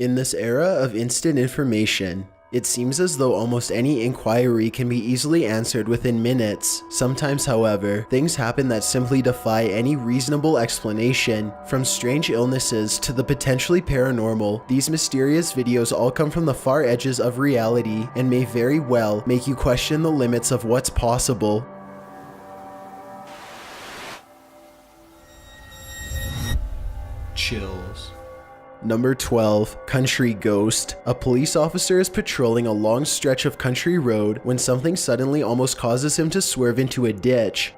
In this era of instant information, it seems as though almost any inquiry can be easily answered within minutes. Sometimes, however, things happen that simply defy any reasonable explanation. From strange illnesses to the potentially paranormal, these mysterious videos all come from the far edges of reality and may very well make you question the limits of what's possible. Chills. Number 12. Country Ghost. A police officer is patrolling a long stretch of country road when something suddenly almost causes him to swerve into a ditch.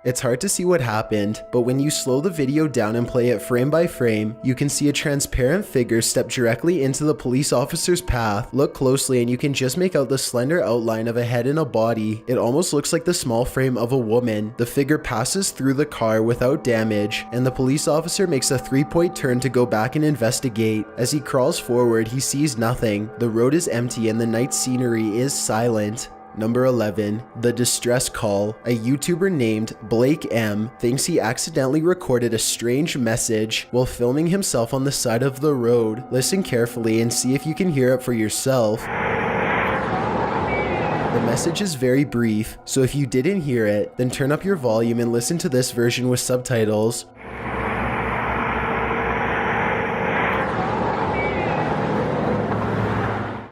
It's hard to see what happened, but when you slow the video down and play it frame by frame, you can see a transparent figure step directly into the police officer's path. Look closely and you can just make out the slender outline of a head and a body. It almost looks like the small frame of a woman. The figure passes through the car without damage, and the police officer makes a 3-point turn to go back and investigate. As he crawls forward, he sees nothing. The road is empty and the night scenery is silent. Number 11. The Distress Call. A YouTuber named Blake M thinks he accidentally recorded a strange message while filming himself on the side of the road. Listen carefully and see if you can hear it for yourself. The message is very brief, so if you didn't hear it, then turn up your volume and listen to this version with subtitles.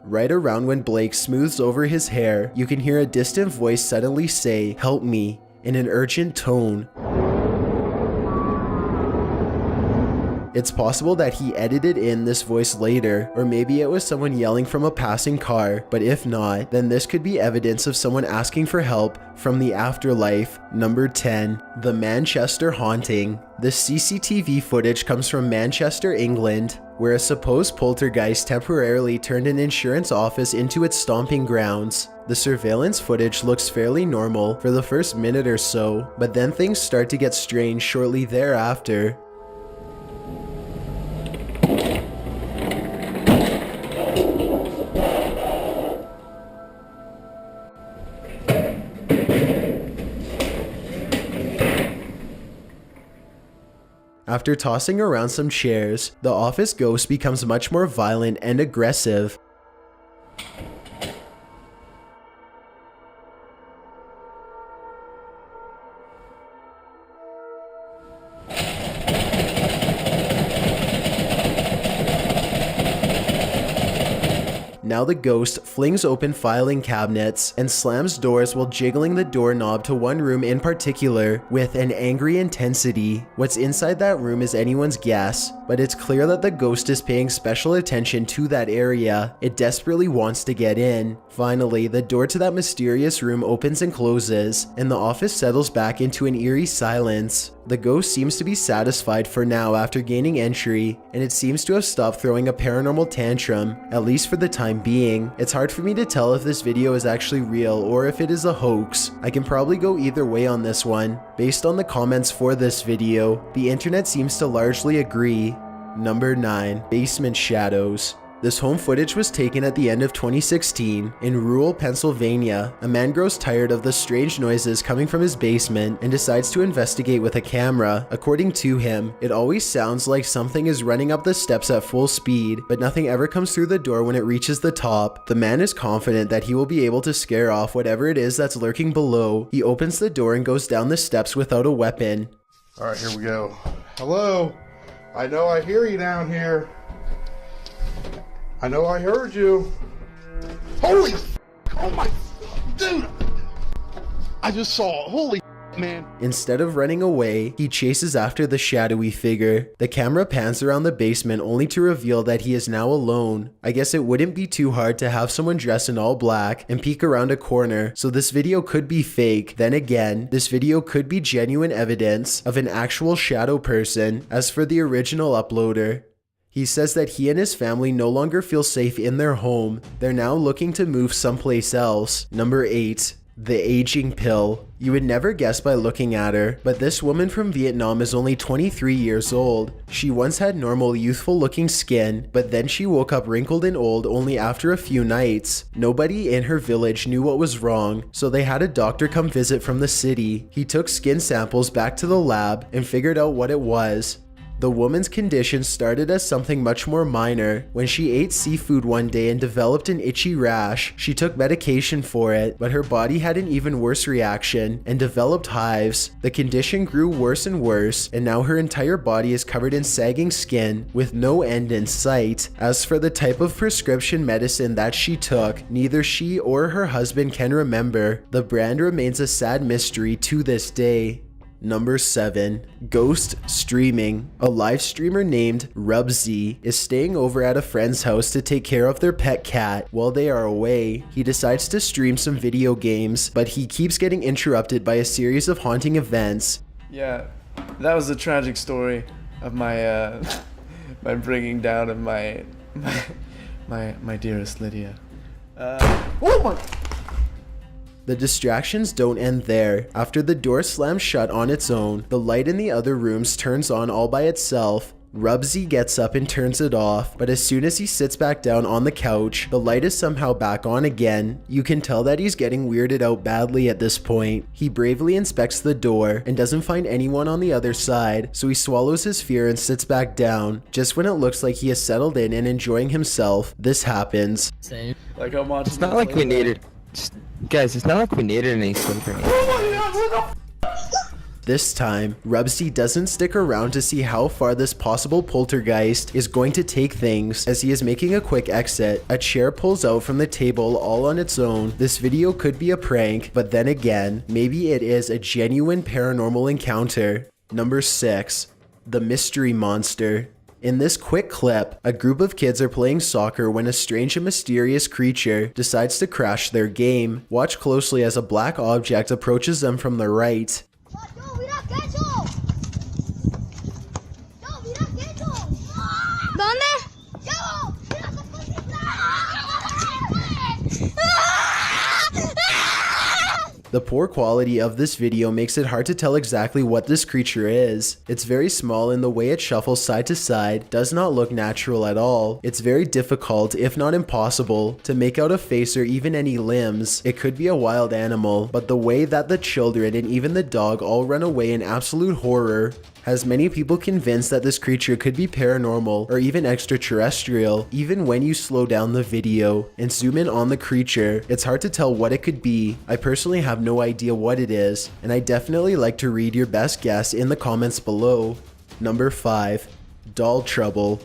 Right around when Blake smooths over his hair, you can hear a distant voice suddenly say, "Help me," in an urgent tone. It's possible that he edited in this voice later, or maybe it was someone yelling from a passing car, but if not, then this could be evidence of someone asking for help from the afterlife. Number 10. The Manchester Haunting. This CCTV footage comes from Manchester, England, where a supposed poltergeist temporarily turned an insurance office into its stomping grounds. The surveillance footage looks fairly normal for the first minute or so, but then things start to get strange shortly thereafter. After tossing around some chairs, the office ghost becomes much more violent and aggressive. Now the ghost flings open filing cabinets and slams doors while jiggling the doorknob to one room in particular with an angry intensity. What's inside that room is anyone's guess, but it's clear that the ghost is paying special attention to that area. It desperately wants to get in. Finally, the door to that mysterious room opens and closes, and the office settles back into an eerie silence. The ghost seems to be satisfied for now after gaining entry, and it seems to have stopped throwing a paranormal tantrum, at least for the time being. It's hard for me to tell if this video is actually real or if it is a hoax. I can probably go either way on this one. Based on the comments for this video, the internet seems to largely agree. Number 9. Basement Shadows. This home footage was taken at the end of 2016 in rural Pennsylvania. A man grows tired of the strange noises coming from his basement and decides to investigate with a camera. According to him, it always sounds like something is running up the steps at full speed, but nothing ever comes through the door when it reaches the top. The man is confident that he will be able to scare off whatever it is that's lurking below. He opens the door and goes down the steps without a weapon. All right, here we go. Hello? I know I hear you down here. I know I heard you. Holy, oh my, dude. I just saw, holy man. Instead of running away, he chases after the shadowy figure. The camera pans around the basement only to reveal that he is now alone. I guess it wouldn't be too hard to have someone dressed in all black and peek around a corner, so this video could be fake. Then again, this video could be genuine evidence of an actual shadow person. As for the original uploader, he says that he and his family no longer feel safe in their home. They're now looking to move someplace else. Number 8. The aging pill. You would never guess by looking at her, but this woman from Vietnam is only 23 years old. She once had normal youthful looking skin, but then she woke up wrinkled and old only after a few nights. Nobody in her village knew what was wrong, so they had a doctor come visit from the city. He took skin samples back to the lab and figured out what it was. The woman's condition started as something much more minor. When she ate seafood one day and developed an itchy rash, she took medication for it, but her body had an even worse reaction and developed hives. The condition grew worse and worse, and now her entire body is covered in sagging skin with no end in sight. As for the type of prescription medicine that she took, neither she or her husband can remember. The brand remains a sad mystery to this day. Number 7. Ghost streaming. A live streamer named Rubsy is staying over at a friend's house to take care of their pet cat while they are away. He decides to stream some video games, but he keeps getting interrupted by a series of haunting events. Yeah, that was a tragic story of my my bringing down of my dearest Lydia. Oh my! The distractions don't end there. After the door slams shut on its own, the light in the other rooms turns on all by itself. Rubsy gets up and turns it off, but as soon as he sits back down on the couch, the light is somehow back on again. You can tell that he's getting weirded out badly at this point. He bravely inspects the door and doesn't find anyone on the other side, so he swallows his fear and sits back down. Just when it looks like he has settled in and enjoying himself, this happens. Same. Like I'm watching. It's not like we needed. Guys, it's not like we needed any sleep or anything. This time, Rubsy doesn't stick around to see how far this possible poltergeist is going to take things. As he is making a quick exit, a chair pulls out from the table all on its own. This video could be a prank, but then again, maybe it is a genuine paranormal encounter. Number 6. The Mystery Monster. In this quick clip, a group of kids are playing soccer when a strange and mysterious creature decides to crash their game. Watch closely as a black object approaches them from the right. ¿Dónde? The poor quality of this video makes it hard to tell exactly what this creature is. It's very small and the way it shuffles side to side does not look natural at all. It's very difficult, if not impossible, to make out a face or even any limbs. It could be a wild animal, but the way that the children and even the dog all run away in absolute horror has many people convinced that this creature could be paranormal or even extraterrestrial. Even when you slow down the video and zoom in on the creature, it's hard to tell what it could be. I personally have no idea what it is, and I definitely like to read your best guess in the comments below. Number 5. Doll trouble.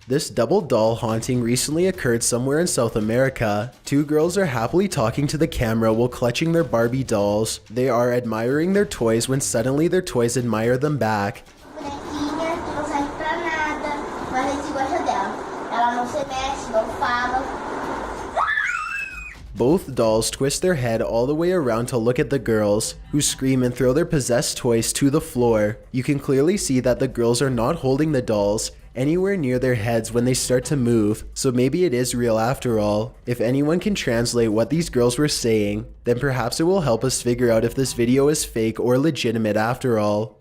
This double doll haunting recently occurred somewhere in South America. Two girls are happily talking to the camera while clutching their Barbie dolls. They are admiring their toys when suddenly their toys admire them back. Bonequinha não serve pra nada, mas a gente gosta dela. Ela não se mexe, não fala. Both dolls twist their head all the way around to look at the girls, who scream and throw their possessed toys to the floor. You can clearly see that the girls are not holding the dolls anywhere near their heads when they start to move, so maybe it is real after all. If anyone can translate what these girls were saying, then perhaps it will help us figure out if this video is fake or legitimate after all.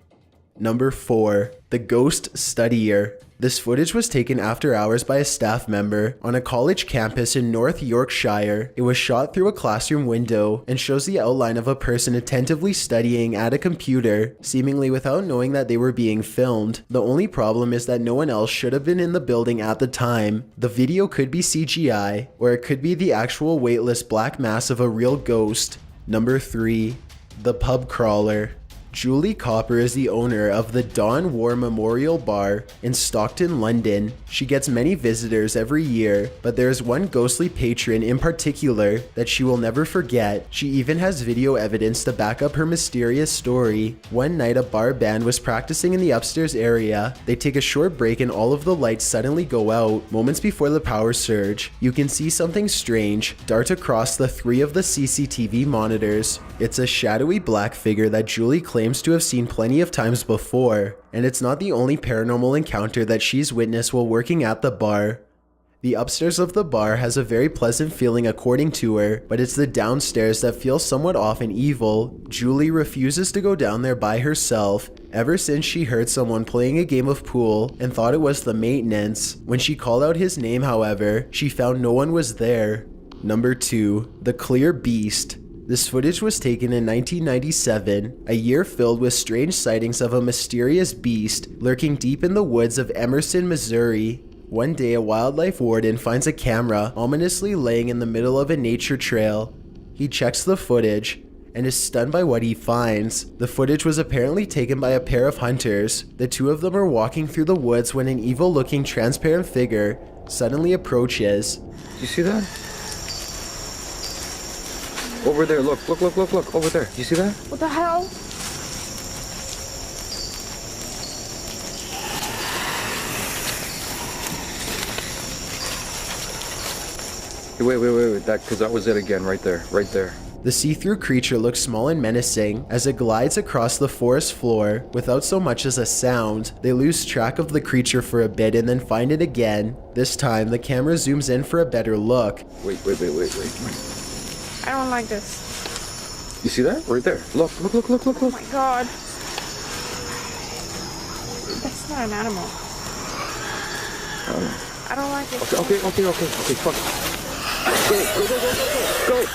Number 4. The Ghost Studier. This footage was taken after hours by a staff member on a college campus in North Yorkshire. It was shot through a classroom window and shows the outline of a person attentively studying at a computer, seemingly without knowing that they were being filmed. The only problem is that no one else should have been in the building at the time. The video could be CGI, or it could be the actual weightless black mass of a real ghost. Number 3. The Pub Crawler. Julie Copper is the owner of the Dawn War Memorial Bar in Stockton, London. She gets many visitors every year, but there is one ghostly patron in particular that she will never forget. She even has video evidence to back up her mysterious story. One night, a bar band was practicing in the upstairs area. They take a short break and all of the lights suddenly go out. Moments before the power surge, you can see something strange dart across the 3 of the CCTV monitors. It's a shadowy black figure that Julie claims to have seen plenty of times before, and it's not the only paranormal encounter that she's witnessed while working at the bar. The upstairs of the bar has a very pleasant feeling according to her, but it's the downstairs that feels somewhat off and evil. Julie refuses to go down there by herself ever since she heard someone playing a game of pool and thought it was the maintenance. When she called out his name, however, she found no one was there. Number 2. The Clear Beast. This footage was taken in 1997, a year filled with strange sightings of a mysterious beast lurking deep in the woods of Emerson, Missouri. One day, a wildlife warden finds a camera ominously laying in the middle of a nature trail. He checks the footage and is stunned by what he finds. The footage was apparently taken by a pair of hunters. The two of them are walking through the woods when an evil-looking transparent figure suddenly approaches. You see that? Over there, look, over there. You see that? What the hell? Wait, that was it again, right there. The see-through creature looks small and menacing as it glides across the forest floor without so much as a sound. They lose track of the creature for a bit and then find it again. This time, the camera zooms in for a better look. Wait. I don't like this. You see that? Right there. Look. Oh my god. That's not an animal. I don't like it. Okay, fuck. Go.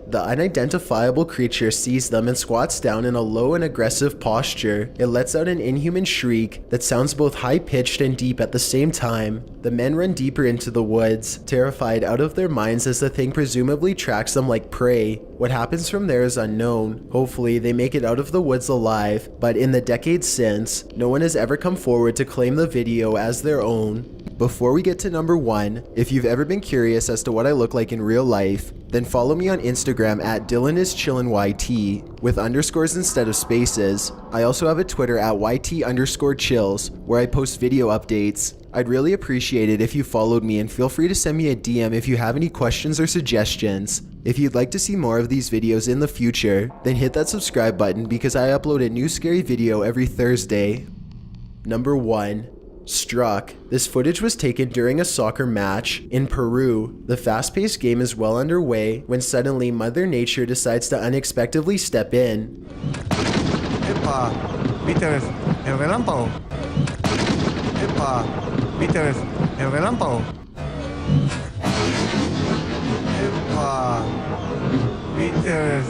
The unidentifiable creature sees them and squats down in a low and aggressive posture. It lets out an inhuman shriek that sounds both high-pitched and deep at the same time. The men run deeper into the woods, terrified out of their minds as the thing presumably tracks them like prey. What happens from there is unknown. Hopefully, they make it out of the woods alive, but in the decades since, no one has ever come forward to claim the video as their own. Before we get to number 1, if you've ever been curious as to what I look like in real life, then follow me on Instagram at DylanIsChillinYT with underscores instead of spaces. I also have a Twitter at YT_chills where I post video updates. I'd really appreciate it if you followed me, and feel free to send me a DM if you have any questions or suggestions. If you'd like to see more of these videos in the future, then hit that subscribe button because I upload a new scary video every Thursday. Number 1. Struck. This footage was taken during a soccer match in Peru. The fast-paced game is well underway when suddenly Mother Nature decides to unexpectedly step in. Epa, ¿viste el relámpago? Epa, ¿viste el relámpago? Epa, ¿viste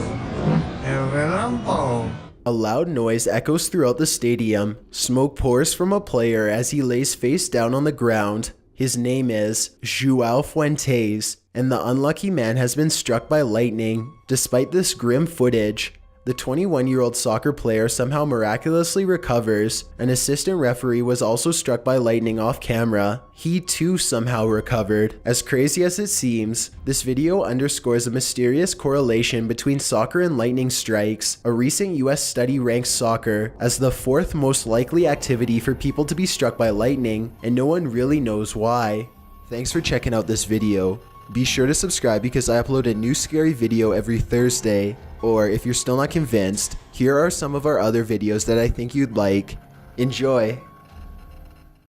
el relámpago? A loud noise echoes throughout the stadium. Smoke pours from a player as he lays face down on the ground. His name is João Fuentes, and the unlucky man has been struck by lightning. Despite this grim footage, the 21-year-old soccer player somehow miraculously recovers. An assistant referee was also struck by lightning off camera. He too somehow recovered. As crazy as it seems, this video underscores a mysterious correlation between soccer and lightning strikes. A recent US study ranks soccer as the 4th most likely activity for people to be struck by lightning, and no one really knows why. Thanks for checking out this video. Be sure to subscribe because I upload a new scary video every Thursday. Or if you're still not convinced, here are some of our other videos that I think you'd like. Enjoy!